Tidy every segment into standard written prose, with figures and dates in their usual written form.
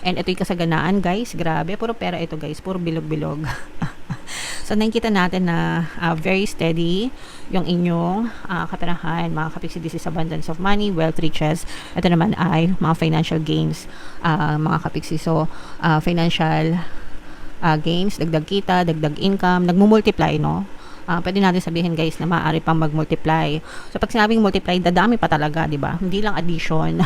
And ito'y kasaganaan guys, grabe, puro pera ito guys, puro bilog-bilog. So nakikita natin na very steady yung inyong kaperahan, mga kapiksi. This is abundance of money, wealth, riches. Ito naman ay mga financial gains, mga kapiksi. So financial gains, dagdag kita, dagdag income, nagmumultiply, no? Pwede natin sabihin guys na maaari pang mag-multiply. So pag sinabing multiply, dadami pa talaga, di ba? Hindi lang addition,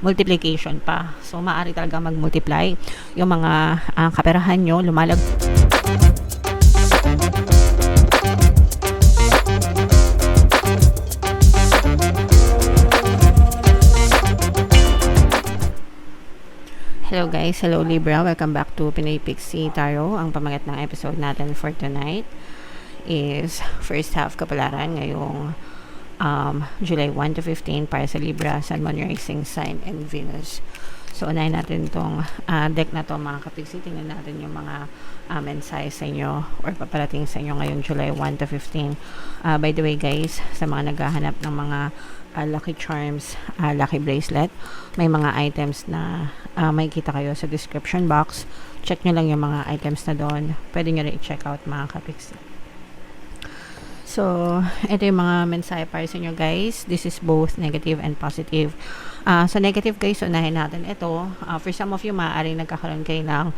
multiplication pa. So maaari talaga mag-multiply yung mga kaperahan nyo, lumalag. Hello guys, hello Libra, welcome back to Pinoy Pixie Tarot. Ang pamagat ng episode natin for tonight is first half kapalaran ngayong July 1 to 15 para sa Libra, Sun, Moon, Rising Sign, and Venus. So unahin natin itong deck na to mga kapigsi. Tingnan natin yung mga mensahe sa inyo or paparating sa inyo ngayong July 1 to 15. By the way guys, sa mga naghahanap ng mga lucky charms, lucky bracelet, may mga items na may kita kayo sa description box. Check nyo lang yung mga items na doon. Pwede nyo rin i-check out mga kapiksi. So ito yung mga mensahe para sa inyo guys. This is both negative and positive. Sa negative guys, unahin natin ito. For some of you, maaaring nagkakaroon kayo ng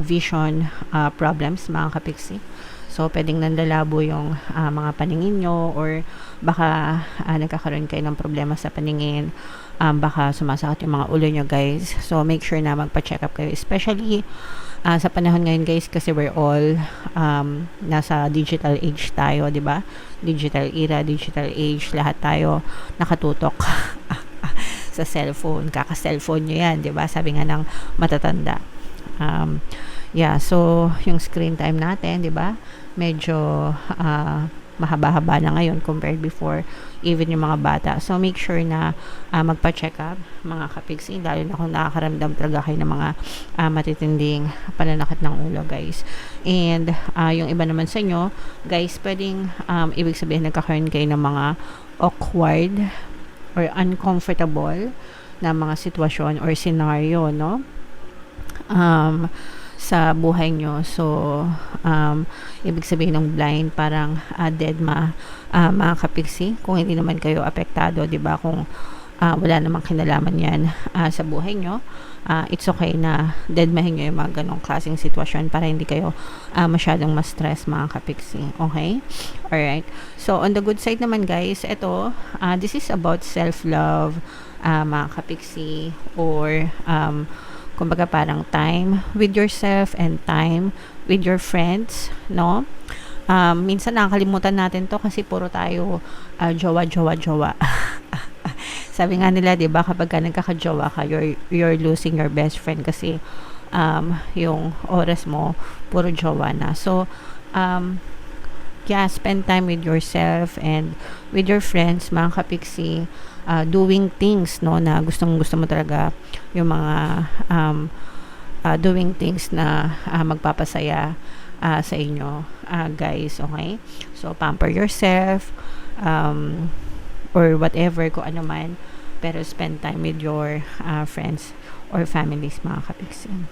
vision problems mga kapiksi. So, pwedeng nandalabo yung mga paningin nyo, or baka nagkakaroon kayo ng problema sa paningin. Baka sumasakit yung mga ulo nyo guys. So, make sure na magpa-check up kayo. Especially sa panahon ngayon guys, kasi we're all nasa digital age tayo, di ba? Digital era, digital age, lahat tayo nakatutok sa cellphone. Kaka-cellphone nyo yan, di ba? Sabi nga ng matatanda. Yeah, so yung screen time natin, di ba? Medyo mahaba-haba na ngayon compared before, even yung mga bata. So make sure na magpa-check up mga kapigsi, lalo na kung nakakaramdam talaga kayo ng mga matitinding pananakit ng ulo guys. And yung iba naman sa inyo guys, pwedeng ibig sabihin nagkakaroon kayo ng mga awkward or uncomfortable na mga sitwasyon or scenario, no? Sa buhay nyo. So ibig sabihin ng blind, parang dead mga kapiksi, kung hindi naman kayo apektado, di ba? Kung wala namang kinalaman yan sa buhay nyo, it's okay na deadmahin nyo yung mga ganong klaseng sitwasyon para hindi kayo masyadong ma-stress mga kapiksi. Okay? Alright. So on the good side naman guys, ito, this is about self-love mga kapiksi, or kumbaga parang time with yourself and time with your friends, no? Minsan nakakalimutan natin to kasi puro tayo jowa. Sabi nga nila, 'di ba, kapag ka nagkakajowa ka, you're losing your best friend kasi yung oras mo puro jowa na. So yeah, spend time with yourself and with your friends mga kapiksi, doing things, no, na gusto mo talaga, yung mga doing things na magpapasaya sa inyo guys. Okay, so pamper yourself, or whatever, kung ano man, pero spend time with your friends or families mga kapiksi.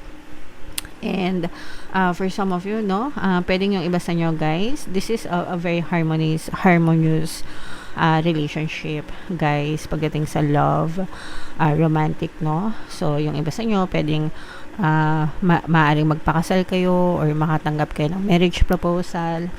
And for some of you, no, pwedeng yung iba sa inyo guys, this is a very harmonious relationship guys, pagdating sa love, romantic, no? So yung iba sa inyo pwedeng maaaring magpakasal kayo or makatanggap kayo ng marriage proposal.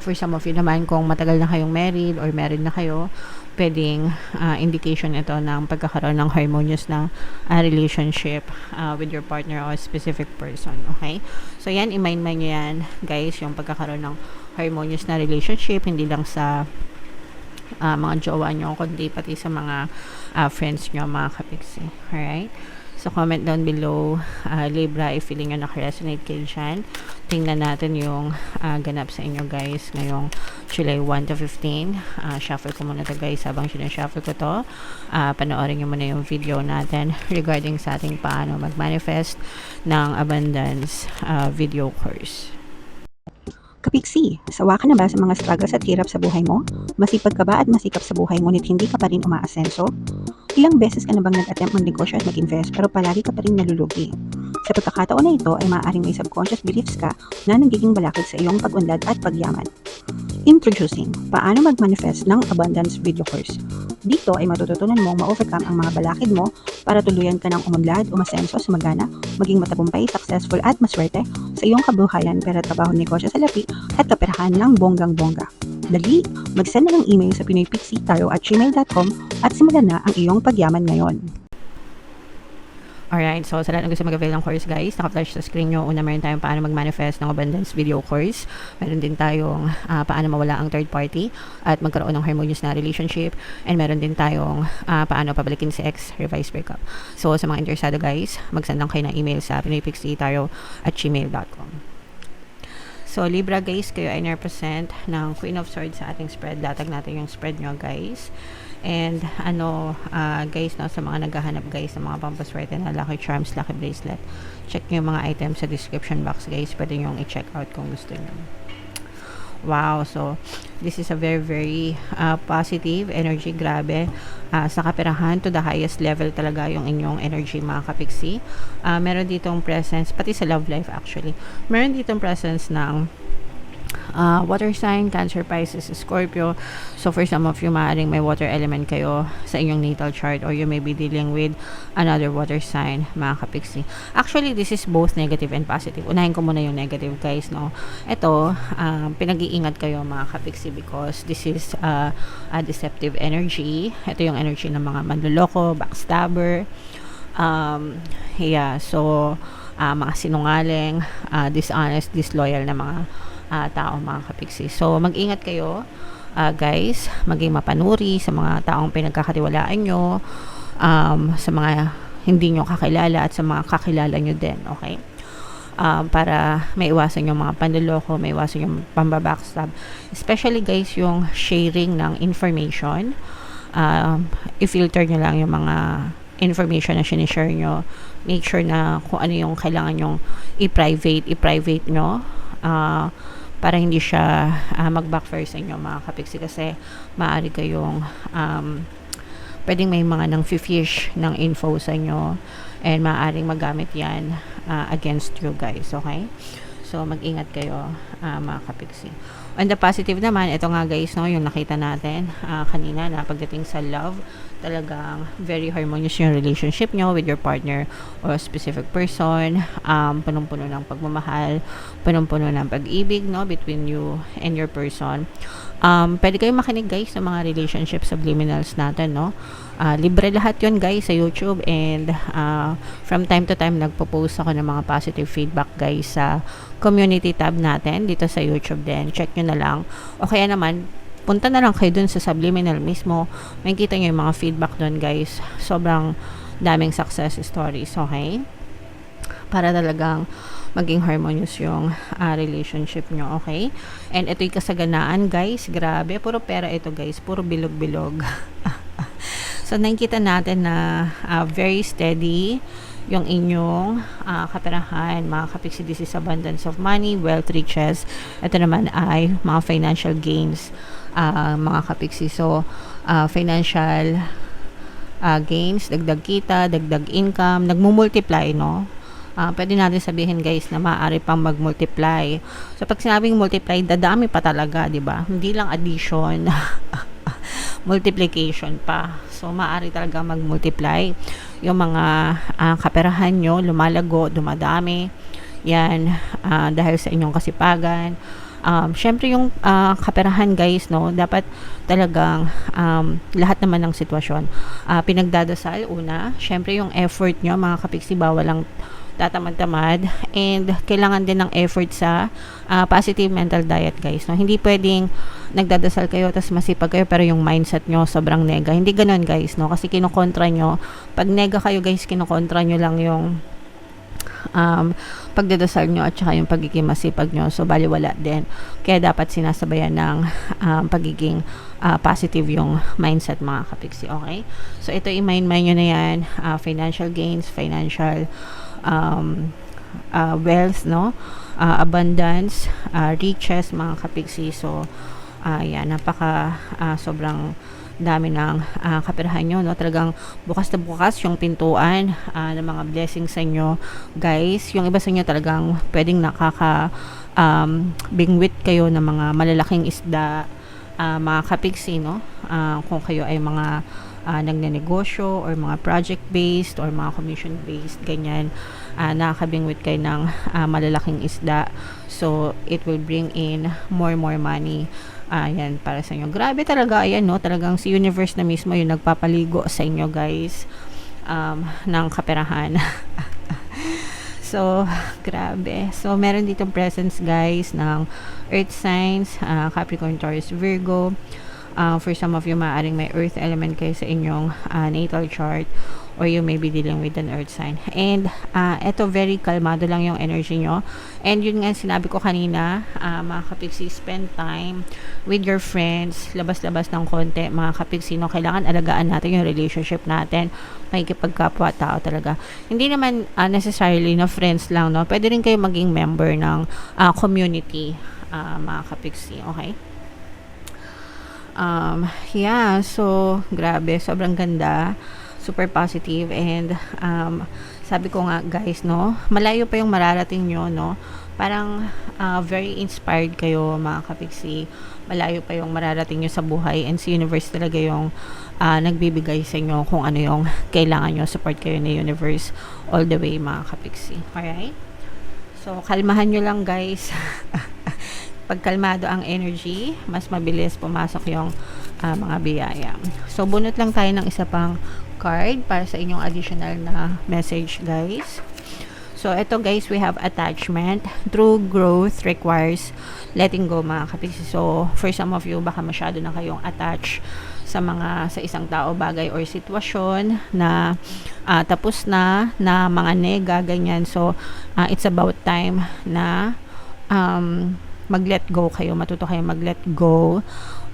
For some of you naman, kung matagal na kayong married or married na kayo, pwedeng indication ito ng pagkakaroon ng harmonious na relationship with your partner or specific person. Okay? So yan, i-mind nyo yan guys, yung pagkakaroon ng harmonious na relationship, hindi lang sa mga jowa nyo, kundi pati sa mga friends nyo mga kapiksi. Alright? So comment down below Libra if feeling nyo nakaresonate kayo dyan. Tingnan natin yung ganap sa inyo guys ngayong July 1 to 15. Shuffle ko muna to guys. Habang sinashuffle ko to, panoorin nyo muna yung video natin regarding sa ating paano mag-manifest ng abundance video course. Kapiksi, sawa ka na ba sa mga struggles at hirap sa buhay mo? Masipag ka ba at masikap sa buhay ngunit hindi ka pa rin umaasenso? Ilang beses ka na bang nag-attempt magnegosyo at mag-invest pero palagi ka pa rin nalulugi? Sa pagkakataon na ito ay maaaring may subconscious beliefs ka na nagiging balakid sa iyong pag-unlad at pagyaman. Introducing, paano mag-manifest ng abundance video course. Dito ay matututunan mong ma-overcome ang mga balakid mo para tuluyan ka ng umunlad, umasenso, sumagana, maging matagumpay, successful at maswerte sa iyong kabuhayan, pera, trabaho, negosyo sa lapi at kaperahan ng bonggang-bongga. Dali, mag-send na ng email sa pinoypixie@gmail.com at simulan na ang iyong pagyaman ngayon. Alright, so sa lahat ng gusto mag-avail ng course guys, naka-flash sa screen nyo. Una, meron tayong paano mag-manifest ng abundance video course. Meron din tayong paano mawala ang third party at magkaroon ng harmonious na relationship. And meron din tayong paano pabalikin si ex, revise breakup. So sa mga interesado guys, mag-send lang kayo ng email sa pinoypixie@gmail.com. So Libra guys, kayo ay represent ng Queen of Swords sa ating spread. Datag natin yung spread nyo guys. And guys, no, sa mga naghahanap guys ng mga pampaswerte na lucky charms, lucky bracelet, check nyo yung mga items sa description box guys. Pwede nyo i-check out kung gusto nyo. Wow, so this is a very very positive energy, grabe. Sa kaperahan to the highest level talaga yung inyong energy mga kapiksi. Meron ditong presence, pati sa love life actually, meron ditong presence ng water sign, Cancer, Pisces, Scorpio. So for some of you, maaaring may water element kayo sa inyong natal chart, or you may be dealing with another water sign mga kapiksi. Actually, this is both negative and positive. Unahin ko muna yung negative guys, no. Ito, pinag-iingat kayo mga kapiksi because this is a deceptive energy. Ito yung energy ng mga manloloko, backstabber, so mga sinungaling, dishonest, disloyal na mga tao mga kapiksi. So mag-ingat kayo guys, maging mapanuri sa mga taong pinagkakatiwalaan nyo, sa mga hindi nyo kakilala at sa mga kakilala nyo din, okay? Para maiwasan yung mga panloloko, maiwasan yung pambabackstab, especially guys yung sharing ng information. I-filter nyo lang yung mga information na sinishare nyo. Make sure na kung ano yung kailangan nyong i-private nyo, para hindi siya mag-backfire sa inyo mga kapiksi, kasi maaari kayong pwedeng may mga nang fish ng info sa inyo and maaaring magamit yan against you guys, okay? So mag-ingat kayo mga kapiksi. On the positive naman, ito nga guys, no, yung nakita natin kanina na pagdating sa love, talagang very harmonious yung relationship nyo with your partner or a specific person. Punong-puno ng pagmamahal, punong-puno ng pag-ibig, no, between you and your person. Pwede kayong makinig guys ng mga relationship subliminals natin, no. Libre lahat yon guys sa YouTube, and from time to time nagpo-post ako ng mga positive feedback guys sa community tab natin dito sa YouTube din. Check nyo na lang. O kaya naman, punta na lang kayo dun sa subliminal mismo. Makikita nyo yung mga feedback dun guys. Sobrang daming success stories, okay? Para talagang maging harmonious yung relationship nyo, okay? And ito'y kasaganaan guys, grabe, puro pera ito guys, puro bilog-bilog. So nakikita natin na very steady yung inyong kaperahan mga kapiksi. This is abundance of money, wealth, riches. Ito naman ay mga financial gains mga kapiksi. So financial gains, dagdag kita, dagdag income, nagmumultiply, no? Pwede natin sabihin guys na maaari pang mag-multiply. So pag sinabing multiply, dadami pa talaga, di ba? Hindi lang addition, multiplication pa. So maaari talaga mag-multiply yung mga kaperahan nyo, lumalago, dumadami. Yan dahil sa inyong kasipagan. Syempre yung kaperahan guys, no, dapat talagang lahat naman ng sitwasyon pinagdadasal una. Syempre yung effort nyo mga kapiksi, bawal lang tatamad-tamad, and kailangan din ng effort sa positive mental diet guys, no. Hindi pwedeng nagdadasal kayo tapos masipag kayo pero yung mindset nyo sobrang nega. Hindi ganoon guys, no, kasi kinokontra nyo. Pag nega kayo guys, kinokontra nyo lang yung pagdadasal nyo at saka yung pagiging masipag nyo, so baliwala din. Kaya dapat sinasabayan ng pagiging positive yung mindset mga kapiksi, okay? So ito, i-mind nyo na yan, financial gains, financial wealth, no, abundance, riches mga kapiksi. So yan, napaka sobrang dami ng kaperahan nyo, no? Talagang bukas na bukas yung pintuan ng mga blessings sa inyo, guys. Yung iba sa inyo talagang pwedeng bingwit kayo ng mga malalaking isda, mga kapigsi, no? Kung kayo ay mga nagnenegosyo or mga project based or mga commission based, ganyan, nakakabingwit kayo ng malalaking isda, so it will bring in more money. Yan para sa inyo. Grabe talaga, ayan, no? Talagang si universe na mismo yung nagpapaligo sa inyo, guys, ng kaperahan. So, grabe. So, meron ditong presence, guys, ng earth signs, Capricorn, Taurus, Virgo. For some of you, maaaring may earth element kayo sa inyong natal chart, or you may be dealing with an earth sign. And eto, very kalmado lang yung energy nyo. And yun nga sinabi ko kanina, mga kapigsi, spend time with your friends, labas-labas ng konti, mga kapigsi, no? Kailangan alagaan natin yung relationship natin, makikipagkapwa-tao talaga. Hindi naman necessarily na friends lang, no? Pwede rin kayo maging member ng community, mga kapigsi, okay? Yeah, so grabe, sobrang ganda, super positive, and sabi ko nga, guys, no, malayo pa yung mararating nyo, no? Parang very inspired kayo, mga kapigsi. Malayo pa yung mararating nyo sa buhay, and si universe talaga yung nagbibigay sa inyo kung ano yung kailangan nyo. Support kayo ni universe all the way, mga kapigsi. Alright? So, kalmahan nyo lang, guys. Pag kalmado ang energy, mas mabilis pumasok yung mga biyaya. So, bunot lang tayo ng isa pang card para sa inyong additional na message, guys. So, ito, guys, we have attachment. True growth requires letting go, mga kapigsi. So, for some of you, baka masyado na kayong attached sa isang tao, bagay, or sitwasyon na tapos na mga nega, ganyan. So, it's about time na mag-let go kayo, matuto kayo mag-let go,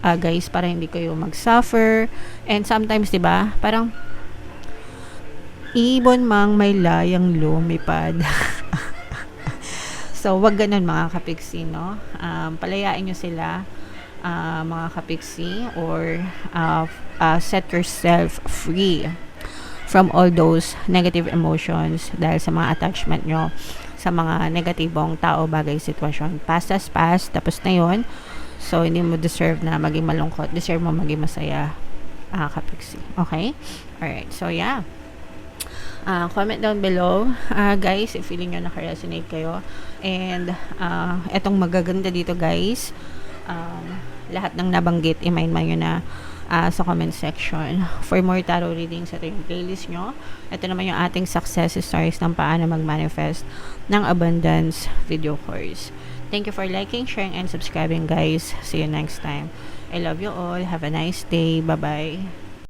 guys, para hindi kayo mag-suffer. And sometimes, diba, parang ibon mang may layang lumipad. So, wag ganun, mga kapigsi, no? Palayain nyo sila, mga kapigsi, or set yourself free from all those negative emotions dahil sa mga attachment nyo sa mga negatibong tao, bagay, sitwasyon. Past as past, tapos na yun. So, hindi mo deserve na maging malungkot. Deserve mo maging masaya, kapigsi. Okay? Alright. So, yeah. Comment down below, guys, if feeling nyo naka-resonate kayo. And, etong magaganda dito, guys, lahat ng nabanggit, i-mind nyo na sa comment section. For more tarot readings, ito yung playlist nyo. Ito naman yung ating success stories ng paano mag-manifest ng abundance video course. Thank you for liking, sharing, and subscribing, guys. See you next time. I love you all. Have a nice day. Bye-bye.